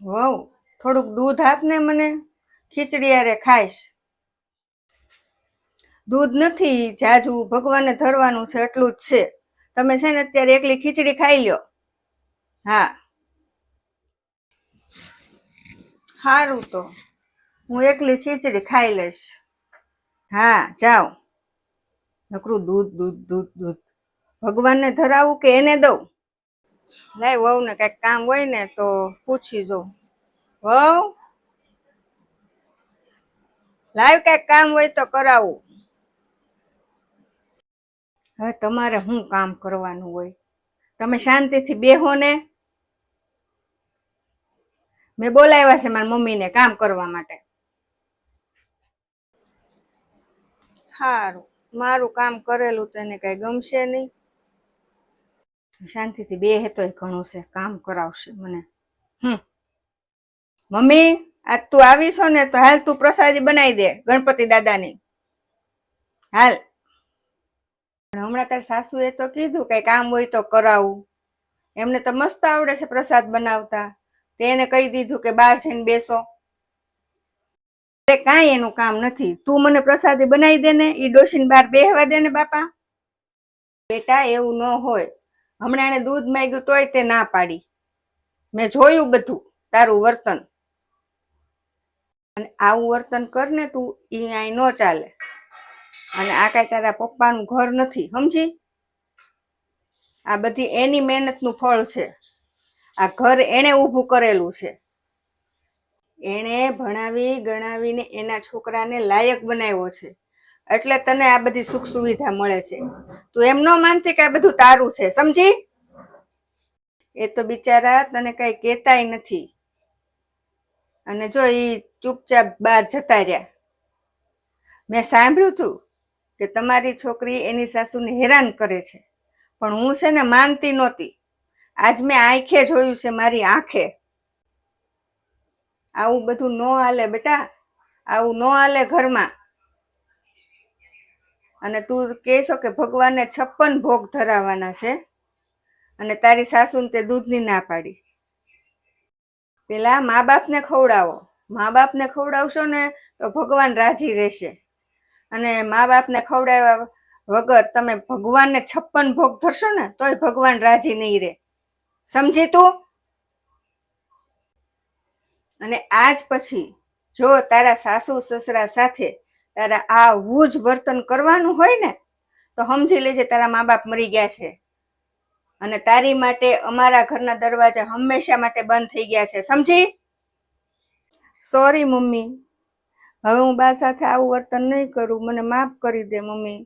વહુ, થોડુંક દૂધ આપ ને મને, ખીચડી હારે ખાઈશ. દૂધ નથી જાજુ, ભગવાનને ધરવાનું છે એટલું જ છે. તમે છે ને અત્યારે એકલી ખીચડી ખાઈ લ્યો. હા સારું, તો હું એકલી ખીચડી ખાઈ લઈશ. હા જાઓ. નકરું દૂધ દૂધ દૂધ દૂધ, ભગવાનને ધરાવું કે એને દઉં? લાય વહુ ને કઈક કામ હોય ને તો પૂછી જો. વહુ, લાવ કઈક કામ હોય તો કરાવું. હવે તમારે શું કામ કરવાનું હોય? તમે શાંતિથી બેહો ને. મેં બોલાવ્યા છે મારા મમ્મીને કામ કરવા માટે. સારું, મારું કામ કરેલું તો એને કઈ ગમશે નહીં. શાંતિથી બેહે તોય ઘણું છે, કામ કરાવશે મને. મમ્મી, આજ તું આવી છો ને તો હાલ તું પ્રસાદી બનાવી દે ગણપતિ દાદાની. હાલ. હમણાં તાર સાસુએ તો કીધું કઈ કામ હોય તો કરાવું. એમને તો મસ્ત આવડે છે પ્રસાદ બનાવતા. તેને કહી દીધું કે બહાર જઈને બેસો. કાંઈ એનું કામ નથી. તું મને પ્રસાદી બનાવી દે ને, ઈ ડોશીને બહાર બેહવા દે ને બાપા. બેટા એવું ન હોય. હમણાં એને દૂધ માંગ્યું તોય તે ના પાડી. મેં જોયું બધું તારું વર્તન. અને આવું વર્તન કર ને તું, ઈ અહીં ન ચાલે. અને આ કઈ તારા પપ્પાનું ઘર નથી, સમજી? આ બધી એની મહેનતનું ફળ છે. આ ઘર એને ઊભું કરેલું છે. એણે ભણાવી ગણાવીને એના છોકરાને લાયક બનાવ્યો છે. એટલે તને આ બધી સુખ સુવિધા મળે છે. તું એમ ન માનતી કે આ બધું તારું છે, સમજી? એ તો બિચારા તને કઈ કહેતાય નથી. અને જો ઈ ચૂપચાપ બહાર જતા રહ્યા. મેં સાંભળ્યું હતું કે તમારી છોકરી એની સાસુને હેરાન કરે છે. પણ હું છે ને માનતી નહોતી. આજ મેં આંખે જોયું છે, મારી આંખે. આવું બધું ન હાલે બેટા, આવું ન હાલે ઘરમાં. અને તું કહેશો કે ભગવાનને 56 ભોગ ધરાવવાના છે અને તારી સાસુને તે દૂધની ના પાડી. પેલા મા બાપને ખવડાવો. મા બાપને ખવડાવશો ને તો ભગવાન રાજી રહેશે. અને મા બાપને ખવડાવ્યા વગર તમે ભગવાનને 56 ભોગ ધરશો ને તોય ભગવાન રાજી નહીં રહે, સમજી તું? અને આજ પછી જો તારા સાસુ સસરા સાથે તારા આવું જ વર્તન કરવાનું હોય ને તો સમજી લેજે તારા મા બાપ મરી ગયા છે. અને તારી માટે અમારા ઘરના દરવાજા હંમેશા માટે બંધ થઈ ગયા છે, સમજી? સોરી મમ્મી, હવે હું બા સાથે આવું વર્તન નહીં કરું. મને માફ કરી દે મમ્મી.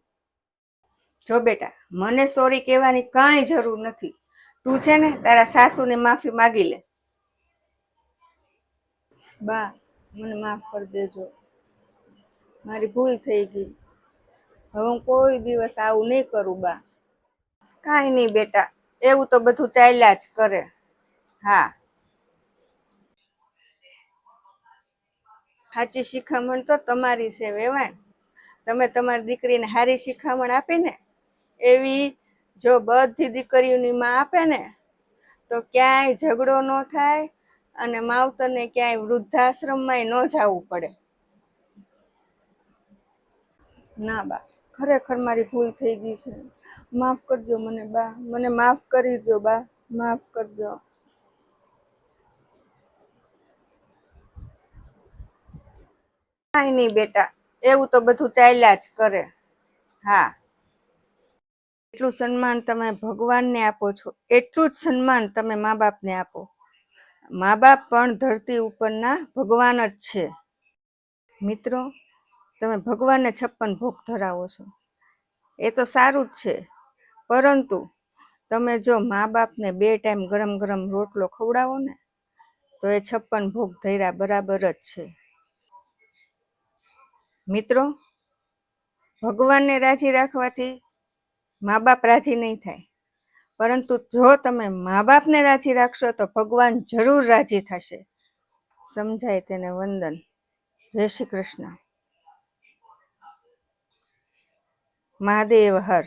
જો બેટા, મને સોરી કહેવાની કાંઈ જરૂર નથી. તું છે ને તારા સાસુને માફી માગી લે. બા, મને માફ કરી દેજો. મારી ભૂલ થઈ ગઈ. હવે હું કોઈ દિવસ આવું નહીં કરું બા. કાંઈ નહીં બેટા, એવું તો બધું ચાલ્યા જ કરે. હા, સાચી શિખામણ તો તમારી છે વેવાણ. તમે તમારી દીકરીને સારી શિખામણ આપીને એવી જો બધી દીકરીઓની માં આપે ને તો ક્યાંય ઝઘડો ન થાય અને માવતરને ક્યાંય વૃદ્ધાશ્રમમાં ન જવું પડે. ના બા, ખરેખર મારી ભૂલ થઈ ગઈ છે. માફ કરજો મને બા, મને માફ કરી દો બા, માફ કરજો. કાંઈ નહીં બેટા, એવું તો બધું ચાલ્યા જ કરે. હા, એટલું સન્માન તમે ભગવાનને આપો છો એટલું જ સન્માન તમે મા બાપને આપો. મા બાપ પણ ધરતી ઉપરના ભગવાન જ છે. મિત્રો, તમે ભગવાનને 56 ભોગ ધરાવો છો એ તો સારું જ છે. પરંતુ તમે જો મા બાપને 2 ટાઈમ ગરમ ગરમ રોટલો ખવડાવો ને તો એ 56 ભોગ ધર્યા બરાબર જ છે. મિત્રો, ભગવાનને રાજી રાખવાથી મા બાપ રાજી નહીં થાય, પરંતુ જો તમે મા બાપને રાજી રાખશો તો ભગવાન જરૂર રાજી થશે. સમજાય તેને વંદન. જય શ્રી કૃષ્ણ. મહાદેવ હર.